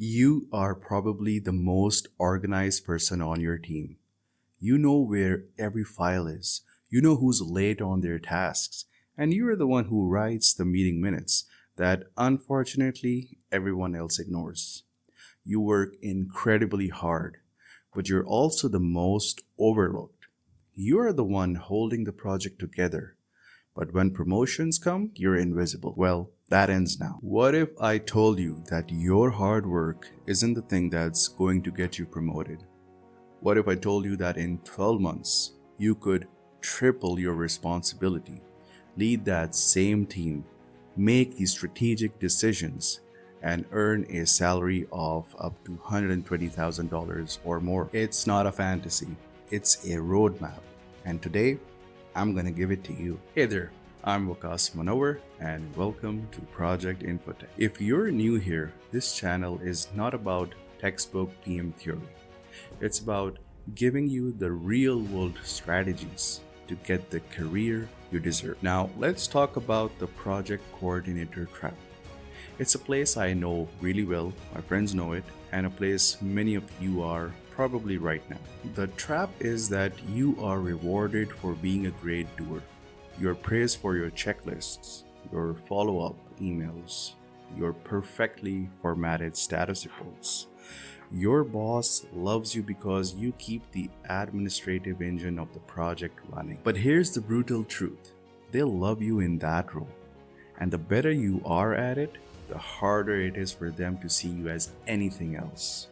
You are probably the most organized person on your team. You know where every file is, you know who's late on their tasks, and you're the one who writes the meeting minutes that unfortunately everyone else ignores. You work incredibly hard, but you're also the most overlooked. You are the one holding the project together. But when promotions come, you're invisible. Well, that ends now. What if I told you that your hard work isn't the thing that's going to get you promoted? What if I told you that in 12 months, you could triple your responsibility, lead that same team, make the strategic decisions, and earn a salary of up to $120,000 or more? It's not a fantasy, it's a roadmap. And today, I'm gonna give it to you. Hey there, I'm Wakas Manower and welcome to Project Infotech. If you're new here, this channel is not about textbook PM theory. It's about giving you the real world strategies to get the career you deserve. Now, let's talk about the project coordinator trap. It's a place I know really well, my friends know it, and a place many of you are probably right now. The trap is that you are rewarded for being a great doer. You're praised for your checklists, your follow-up emails, your perfectly formatted status reports. Your boss loves you because you keep the administrative engine of the project running. But here's the brutal truth. They'll love you in that role. And the better you are at it, the harder it is for them to see you as anything else.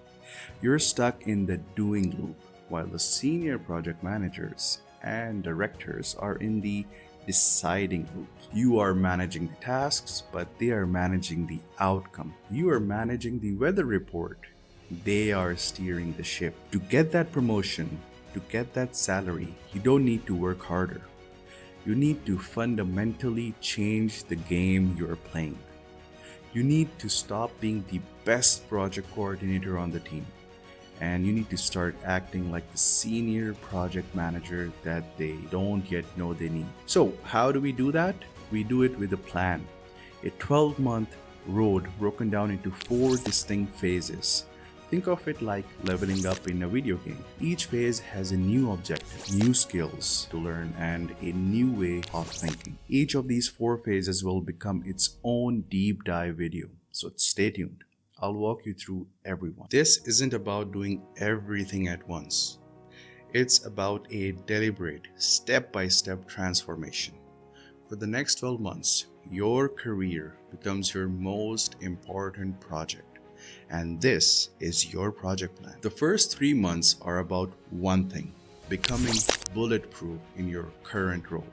You're stuck in the doing loop, while the senior project managers and directors are in the deciding loop. You are managing the tasks, but they are managing the outcome. You are managing the weather report. They are steering the ship. To get that promotion, to get that salary, you don't need to work harder. You need to fundamentally change the game you're playing. You need to stop being the best project coordinator on the team, and you need to start acting like the senior project manager that they don't yet know they need. So, how do we do that? We do it with a plan. A 12-month road broken down into 4 distinct phases. Think of it like leveling up in a video game. Each phase has a new objective, new skills to learn, and a new way of thinking. Each of these 4 phases will become its own deep dive video, so stay tuned. I'll walk you through every one. This isn't about doing everything at once. It's about a deliberate, step-by-step transformation. For the next 12 months, your career becomes your most important project. And this is your project plan. The first 3 months are about one thing: becoming bulletproof in your current role.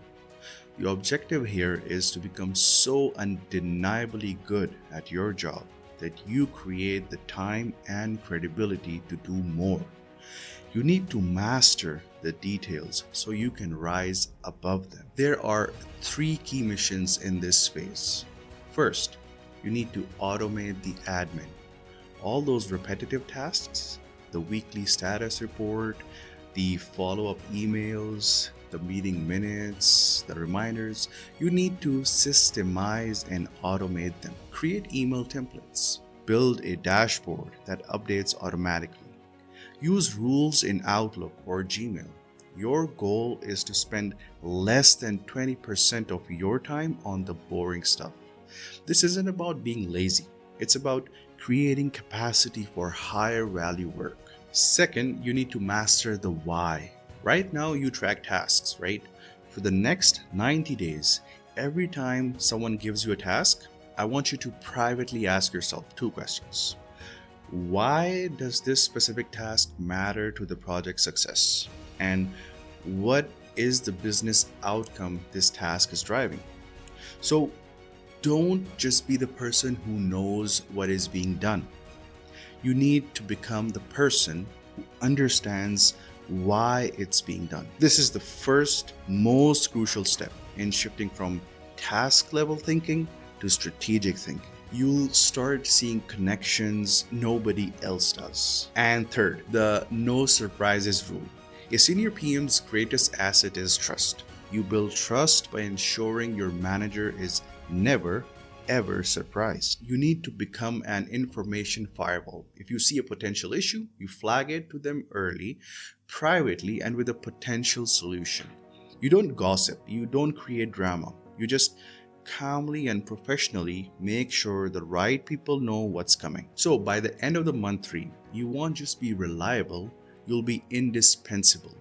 The objective here is to become so undeniably good at your job that you create the time and credibility to do more. You need to master the details so you can rise above them. There are 3 key missions in this phase. First, you need to automate the admin. All those repetitive tasks, the weekly status report, the follow-up emails, the meeting minutes, the reminders, you need to systemize and automate them. Create email templates. Build a dashboard that updates automatically. Use rules in Outlook or Gmail. Your goal is to spend less than 20% of your time on the boring stuff. This isn't about being lazy. It's about creating capacity for higher value work. Second, you need to master the why. Right now you track tasks, right? For the next 90 days, every time someone gives you a task, I want you to privately ask yourself 2 questions. Why does this specific task matter to the project success? And what is the business outcome this task is driving? So, don't just be the person who knows what is being done. You need to become the person who understands why it's being done. This is the first, most crucial step in shifting from task level thinking to strategic thinking. You'll start seeing connections nobody else does. And third, the no surprises rule. A senior PM's greatest asset is trust. You build trust by ensuring your manager is never, ever surprised. You need to become an information firewall. If you see a potential issue, you flag it to them early, privately, and with a potential solution. You don't gossip, you don't create drama. You just calmly and professionally make sure the right people know what's coming. So by the end of the month 3, you won't just be reliable, you'll be indispensable.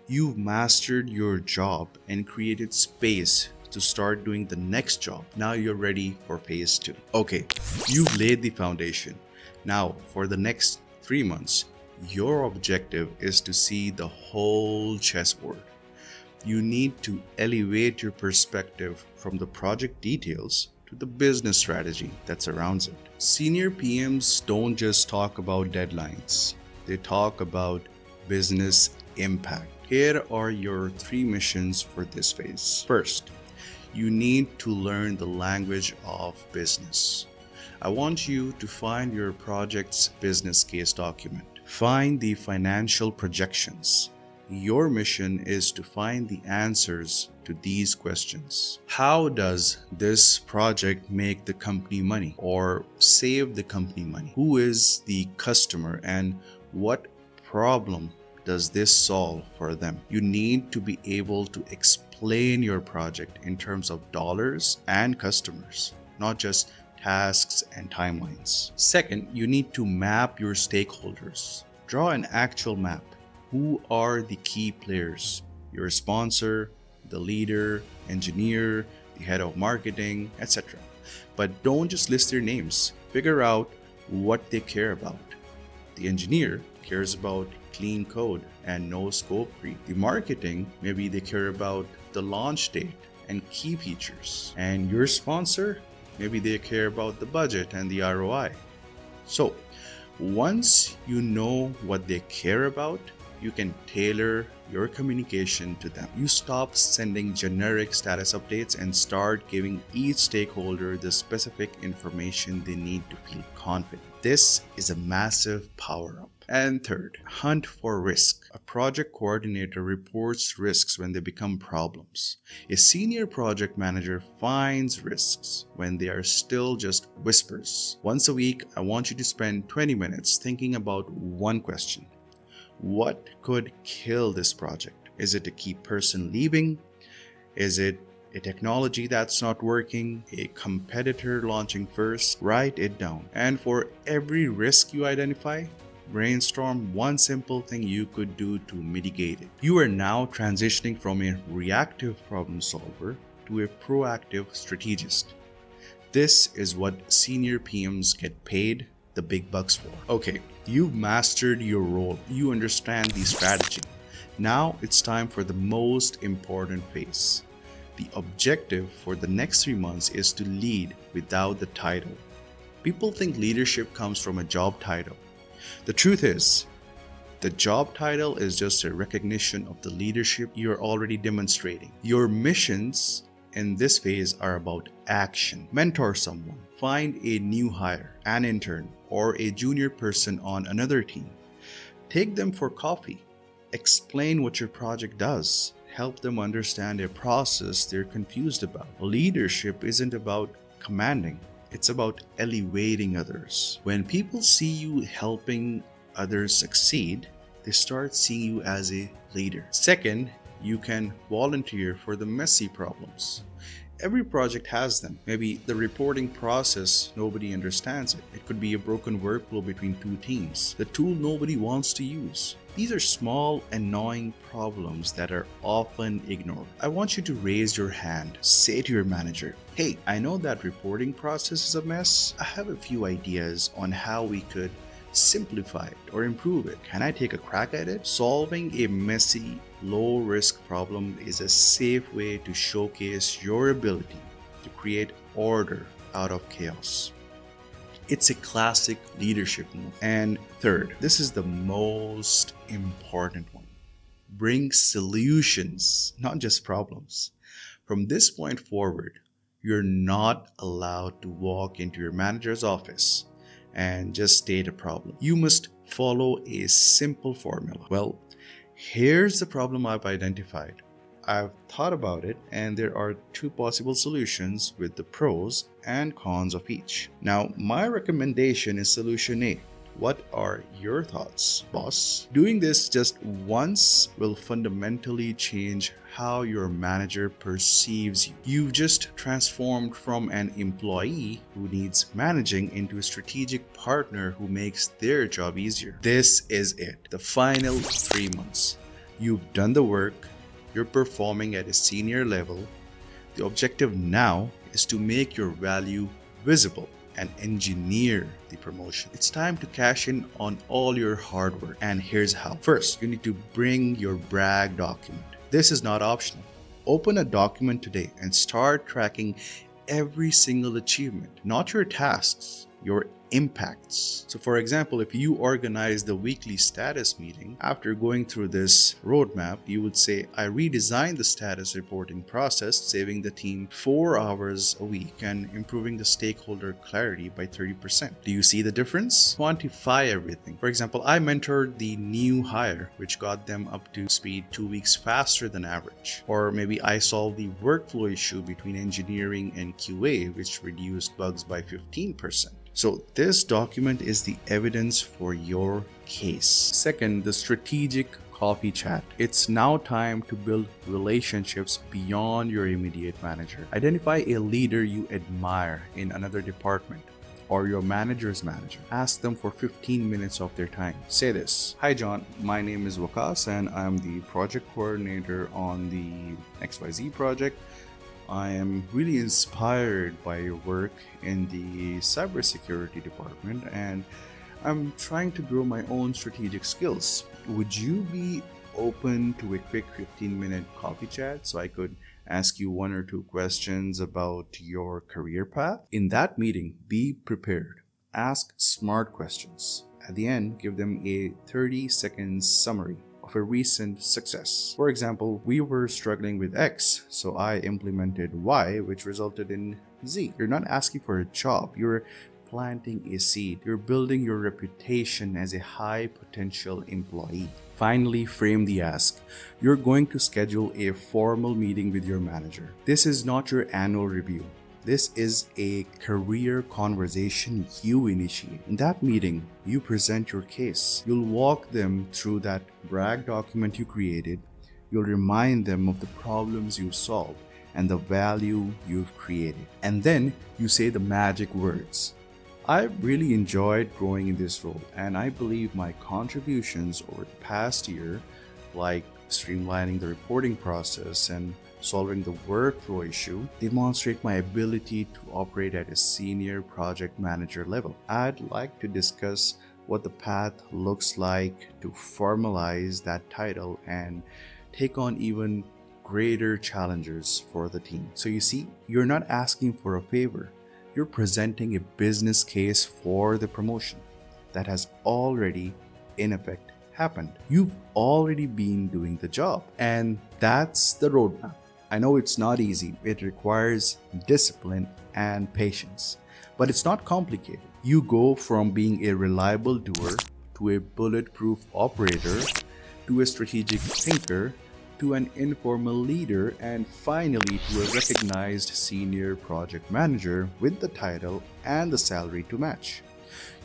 You've mastered your job and created space to start doing the next job. Now you're ready for phase 2. Okay, you've laid the foundation. Now, for the next 3 months, your objective is to see the whole chessboard. You need to elevate your perspective from the project details to the business strategy that surrounds it. Senior PMs don't just talk about deadlines, they talk about business impact. Here are your 3 missions for this phase. First, you need to learn the language of business. I want you to find your project's business case document. Find the financial projections. Your mission is to find the answers to these questions. How does this project make the company money or save the company money? Who is the customer and what problem does this solve for them? You need to be able to explain your project in terms of dollars and customers, not just tasks and timelines. Second, you need to map your stakeholders. Draw an actual map. Who are the key players? Your sponsor, the leader, engineer, the head of marketing, etc. But don't just list their names. Figure out what they care about. The engineer cares about clean code and no scope creep. The marketing, maybe they care about the launch date and key features. And your sponsor, maybe they care about the budget and the ROI. So, once you know what they care about, you can tailor your communication to them. You stop sending generic status updates and start giving each stakeholder the specific information they need to feel confident. This is a massive power up. And third, hunt for risk. A project coordinator reports risks when they become problems. A senior project manager finds risks when they are still just whispers. Once a week, I want you to spend 20 minutes thinking about one question. What could kill this project? Is it a key person leaving? Is it a technology that's not working? A competitor launching first? Write it down. And for every risk you identify, brainstorm one simple thing you could do to mitigate it. You are now transitioning from a reactive problem solver to a proactive strategist. This is what senior PMs get paid the big bucks for. Okay, you've mastered your role. You understand the strategy. Now it's time for the most important phase. The objective for the next 3 months is to lead without the title. People think leadership comes from a job title. The truth is, the job title is just a recognition of the leadership you're already demonstrating. Your missions in this phase are about action. Mentor someone, find a new hire, an intern, or a junior person on another team. Take them for coffee. Explain what your project does. Help them understand a process they're confused about. Leadership isn't about commanding. It's about elevating others. When people see you helping others succeed, they start seeing you as a leader. Second, you can volunteer for the messy problems. Every project has them. Maybe the reporting process, nobody understands it. It could be a broken workflow between 2 teams. The tool nobody wants to use. These are small, annoying problems that are often ignored. I want you to raise your hand. Say to your manager, hey, I know that reporting process is a mess. I have a few ideas on how we could simplify it or improve it. Can I take a crack at it? Solving a messy, low-risk problem is a safe way to showcase your ability to create order out of chaos. It's a classic leadership move. And third, this is the most important one. Bring solutions, not just problems. From this point forward, you're not allowed to walk into your manager's office and just state a problem. You must follow a simple formula. Well, here's the problem I've identified. I've thought about it, and there are two possible solutions with the pros and cons of each. Now, my recommendation is solution A. What are your thoughts, boss? Doing this just once will fundamentally change how your manager perceives you. You've just transformed from an employee who needs managing into a strategic partner who makes their job easier. This is it, the final 3 months. You've done the work, you're performing at a senior level. The objective now is to make your value visible and engineer the promotion. It's time to cash in on all your hard work, and here's how. First, you need to bring your brag document. This is not optional. Open a document today and start tracking every single achievement, not your tasks, your impacts. So for example, if you organize the weekly status meeting, after going through this roadmap, you would say, I redesigned the status reporting process, saving the team 4 hours a week and improving the stakeholder clarity by 30%. Do you see the difference? Quantify everything. For example, I mentored the new hire, which got them up to speed 2 weeks faster than average. Or maybe I solved the workflow issue between engineering and QA, which reduced bugs by 15%. So this document is the evidence for your case. Second, the strategic coffee chat. It's now time to build relationships beyond your immediate manager. Identify a leader you admire in another department or your manager's manager. Ask them for 15 minutes of their time. Say this: Hi John, my name is Wakas and I'm the project coordinator on the XYZ project. I am really inspired by your work in the cybersecurity department and I'm trying to grow my own strategic skills. Would you be open to a quick 15-minute coffee chat so I could ask you 1 or 2 questions about your career path? In that meeting, be prepared. Ask smart questions. At the end, give them a 30-second summary of a recent success. For example, we were struggling with X, so I implemented Y, which resulted in Z. You're not asking for a job, you're planting a seed. You're building your reputation as a high potential employee. Finally, frame the ask. You're going to schedule a formal meeting with your manager. This is not your annual review. This is a career conversation you initiate. In that meeting, you present your case. You'll walk them through that brag document you created. You'll remind them of the problems you've solved and the value you've created. And then you say the magic words. I really enjoyed growing in this role, and I believe my contributions over the past year, like streamlining the reporting process and solving the workflow issue, demonstrate my ability to operate at a senior project manager level. I'd like to discuss what the path looks like to formalize that title and take on even greater challenges for the team. So you see, you're not asking for a favor. You're presenting a business case for the promotion that has already, in effect, happened. You've already been doing the job, and that's the roadmap. I know it's not easy. It requires discipline and patience, but it's not complicated. You go from being a reliable doer to a bulletproof operator to a strategic thinker to an informal leader and finally to a recognized senior project manager with the title and the salary to match.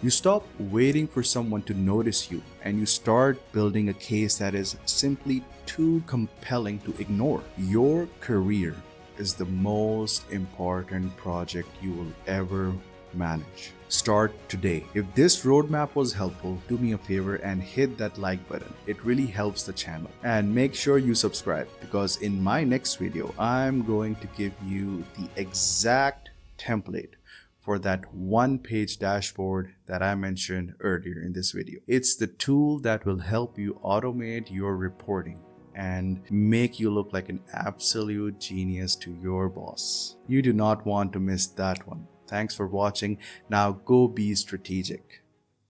You stop waiting for someone to notice you and you start building a case that is simply too compelling to ignore. Your career is the most important project you will ever manage. Start today. If this roadmap was helpful, do me a favor and hit that like button. It really helps the channel. And make sure you subscribe, because in my next video, I'm going to give you the exact template for that 1-page dashboard that I mentioned earlier in this video. It's the tool that will help you automate your reporting and make you look like an absolute genius to your boss. You do not want to miss that one. Thanks for watching. Now go be strategic.